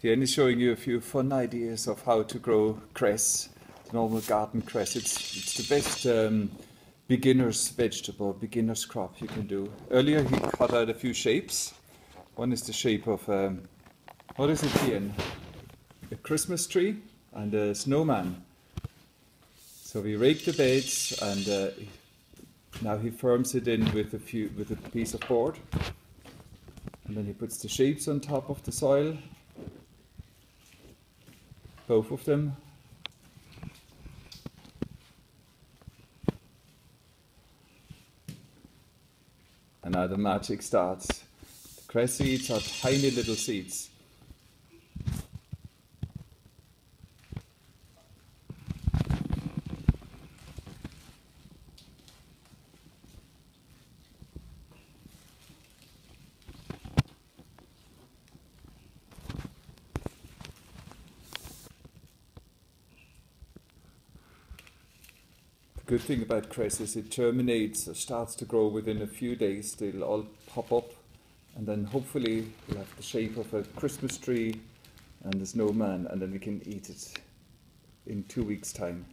Diane is showing you a few fun ideas of how to grow cress, the normal garden cress. It's the best beginner's vegetable, beginner's crop you can do. Earlier he cut out a few shapes. One is the shape of, what is it, Diane? A Christmas tree and a snowman. So we rake the beds and now he firms it in with a piece of board. And then he puts the shapes on top of the soil. Both of them. And now the magic starts. The cress seeds are tiny little seeds. The good thing about cress is it germinates or starts to grow within a few days. They'll all pop up and then hopefully we'll have the shape of a Christmas tree and a snowman, and then we can eat it in 2 weeks' time.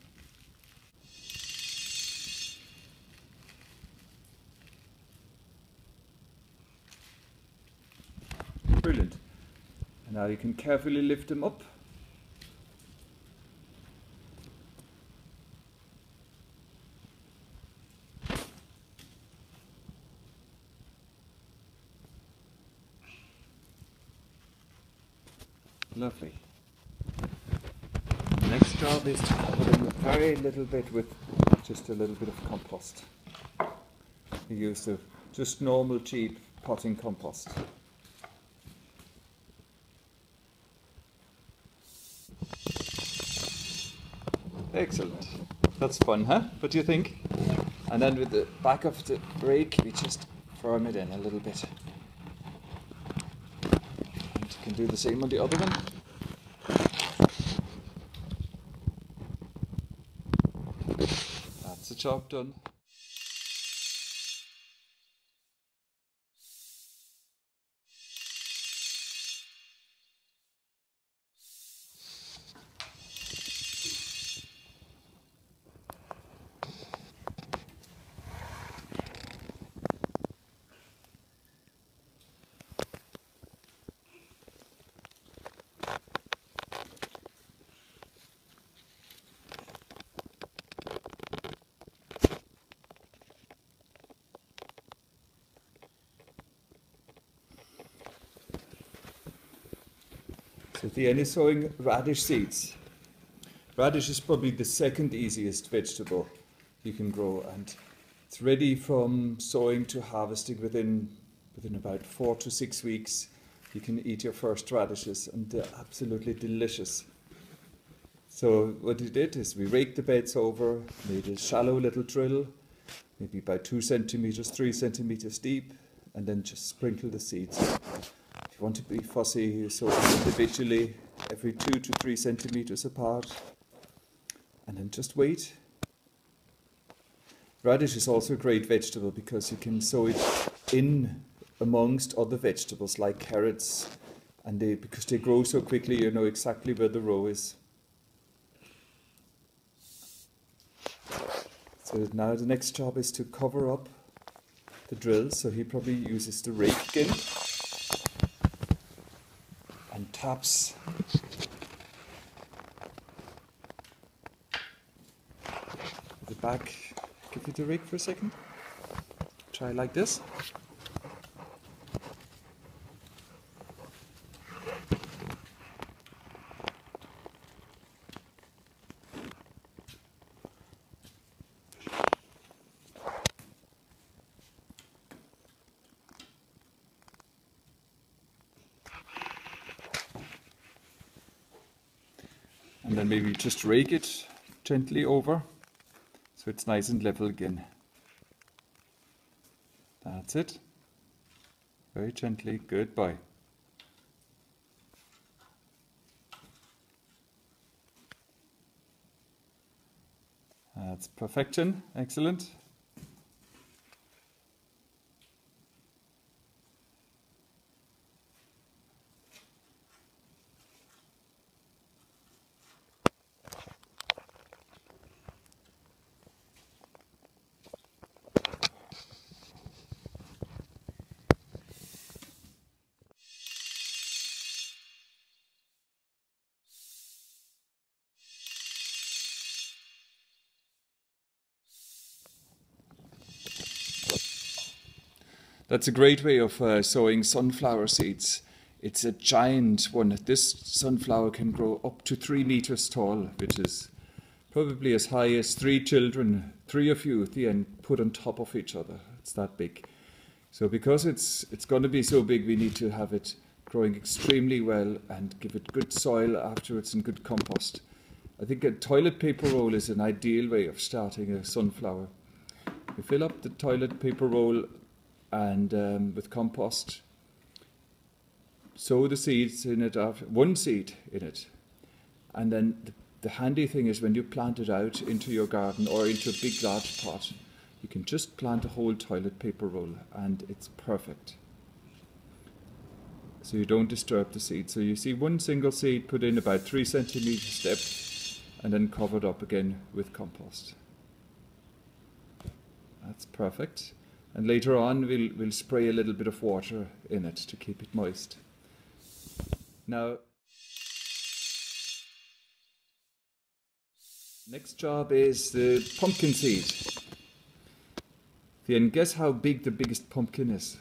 Brilliant. And now you can carefully lift them up. Lovely. The next job is to cover them a very little bit with just a little bit of compost. We use just normal cheap potting compost. Excellent. That's fun, huh? What do you think? And then with the back of the rake we just firm it in a little bit. Can do the same on the other one. That's the job done. So Diane is sowing radish seeds. Radish is probably the second easiest vegetable you can grow, and it's ready from sowing to harvesting within about 4 to 6 weeks. You can eat your first radishes and they're absolutely delicious. So what we did is we raked the beds over, made a shallow little drill, maybe about 2 centimeters, 3 centimeters deep, and then just sprinkle the seeds. If you want to be fussy, you sow them individually every 2 to 3 centimeters apart, and then just wait. Radish is also a great vegetable because you can sow it in amongst other vegetables like carrots, and because they grow so quickly, you know exactly where the row is. So now the next job is to cover up the drill, so he probably uses the rake again and taps the back. Give it the rake for a second. Try like this. And then maybe just rake it gently over so it's nice and level again. That's it. Very gently. Good boy. That's perfection. Excellent. That's a great way of sowing sunflower seeds. It's a giant one. This sunflower can grow up to 3 meters tall, which is probably as high as 3 children, 3 of you at the end, put on top of each other. It's that big. So because it's going to be so big, we need to have it growing extremely well and give it good soil afterwards and good compost. I think a toilet paper roll is an ideal way of starting a sunflower. You fill up the toilet paper roll and with compost, sow the seeds in it, one seed in it, and then the handy thing is when you plant it out into your garden or into a big large pot, you can just plant a whole toilet paper roll and it's perfect. So you don't disturb the seed. So you see one single seed put in about 3 centimeters depth and then covered up again with compost. That's perfect. And later on we'll spray a little bit of water in it to keep it moist. Now, next job is the pumpkin seed. Then guess how big the biggest pumpkin is?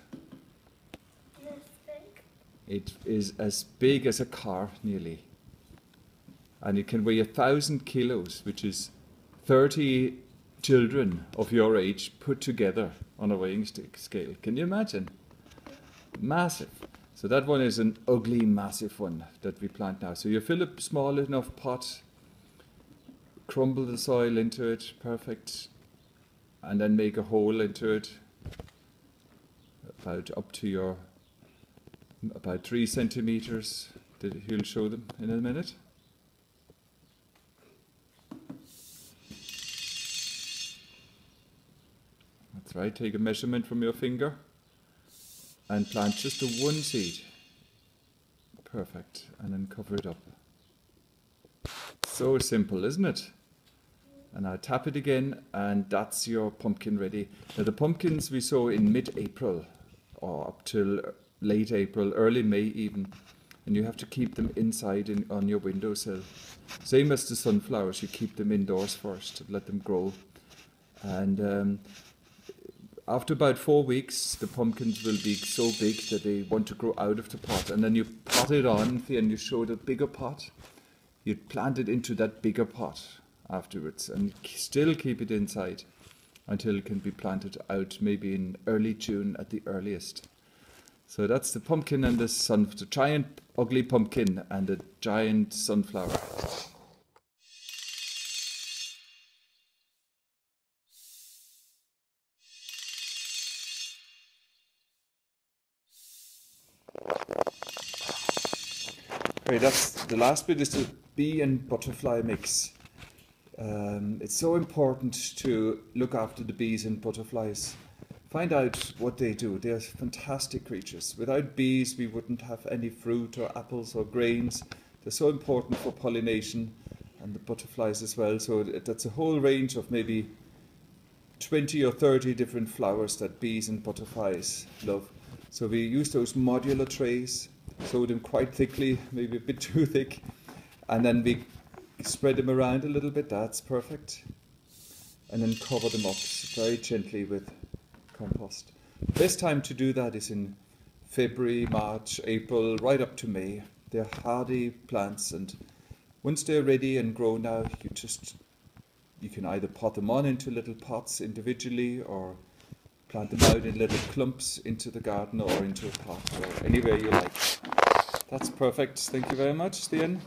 This big. It is as big as a car, nearly. And it can weigh 1,000 kilos, which is 30 children of your age put together on a weighing stick scale. Can you imagine? Massive. So that one is an ugly, massive one that we plant now. So you fill a small enough pot, crumble the soil into it, perfect, and then make a hole into it, about up to your, about 3 centimeters. He'll show them in a minute. That's right, take a measurement from your finger and plant just the one seed. Perfect, and then cover it up. So simple, isn't it? And I'll tap it again and that's your pumpkin ready. Now the pumpkins we sow in mid-April or up till late April, early May even. And you have to keep them inside on your windowsill. Same as the sunflowers, you keep them indoors first, let them grow. And after about 4 weeks, the pumpkins will be so big that they want to grow out of the pot. And then you pot it on, and you show the bigger pot. You plant it into that bigger pot afterwards and still keep it inside until it can be planted out maybe in early June at the earliest. So that's the pumpkin and the giant ugly pumpkin and the giant sunflower. Okay, that's the last bit is the bee and butterfly mix. It's so important to look after the bees and butterflies. Find out what they do. They're fantastic creatures. Without bees, we wouldn't have any fruit or apples or grains. They're so important for pollination and the butterflies as well. So that's a whole range of maybe 20 or 30 different flowers that bees and butterflies love. So we use those modular trays, sow them quite thickly, maybe a bit too thick, and then we spread them around a little bit. That's perfect. And then cover them up very gently with compost. The best time to do that is in February, March, April, right up to May. They're hardy plants, and once they're ready and grown out, you can either pot them on into little pots individually or plant them out in little clumps into the garden or into a pot or anywhere you like. That's perfect. Thank you very much, Stian.